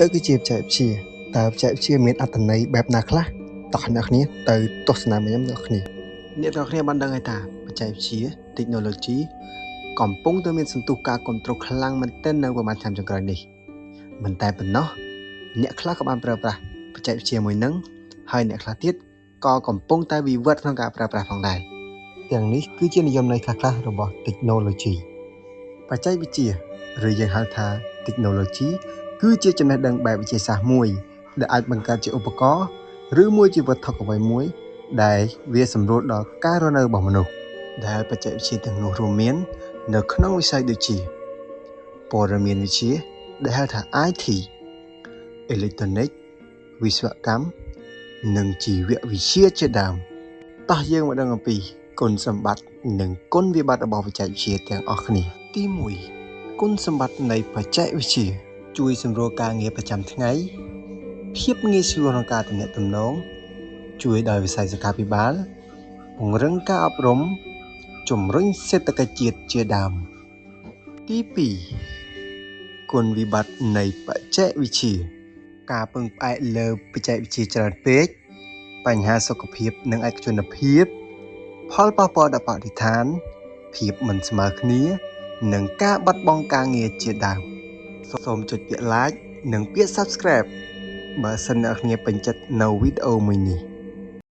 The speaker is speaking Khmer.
តើគឺជាបច្ចេកវិទ្យាតើបច្ចេកវិទ្យាមានអត្ថន័យបែបណាខ្លះតោះអ្នកគ្នាទៅទស្សនាខ្ញុំអ្នកគ្នាបានដឹងហើយថាបច្ចេកវិទ្យា technology កំពុងតែមានសន្ទុះការគ្រប់គ្រងខ្លាំងមែនទែននៅប្រហែលឆ្នាំចុងក្រោយនេះមិនតែប៉ុណ្ណោះអ្នកខ្លះក៏បានប្រើប្រាស់បច្ចេកវិទ្យាមួយហ្នឹងហើយអ្នកខ្លះទៀតក៏កំពុងតែវិវត្តក្នុងការប្រើប្រាស់ផងដែរទាំងនេះគឺជានិយមន័យខ្លះៗរបស់ technology បច្ចេកវិទ្យាឬយើងហៅថា technology គឺជាចំណេះដឹងបែបវិទ្យាសាស្ត្រមួយដែលអាចបង្កើតជាឧបករណ៍ឬមួយជាវត្ថុអ្វីមួយដែលវាសម្រួលដល់ការរស់នៅរបស់មនុស្សដែលបច្ចេកវិទ្យាទាំងនោះរួមមាននៅក្នុងវិស័យដូចជាព័ត៌មានវិទ្យាដែលហៅថា IT អេឡិចត្រូនិកវិស្វកម្មនិងជីវវិទ្យាជាដើមតោះយើងមកដឹងអំពីគុណសម្បត្តិនិងគុណវិបត្តិរបស់បច្ចេកវិទ្យាទាំងអស់គ្នាទី1គុណសម្បត្តិនៃបច្ចេកវិទ្យាជួយសម្រួលការងារប្រចាំថ្ងៃភាពងាយស្រួលក្នុងការទំនាក់ទំនងជួយដល់វិស័យសុខាភិបាលពង្រឹងការអប់រំជំរុញសេដ្ឋកិច្ចជាតិជាដើមទី2គុណវិបត្តិនៃបច្ចេកវិទ្យាការពឹងផ្អែកលើបច្ចេកវិទ្យាច្រើនពេកបញ្ហាសុខភាពនិងឯកជនភាពផលប៉ះពាល់ដល់បរិស្ថានភាពមិនស្មើគ្នានិងការបាត់បង់ការងារជាដើមសូមចុចពាក្យ like និងពាក្យ subscribe បើសិនអ្នកគ្នាពេញចិត្តនៅវីដេអូមួយនេះ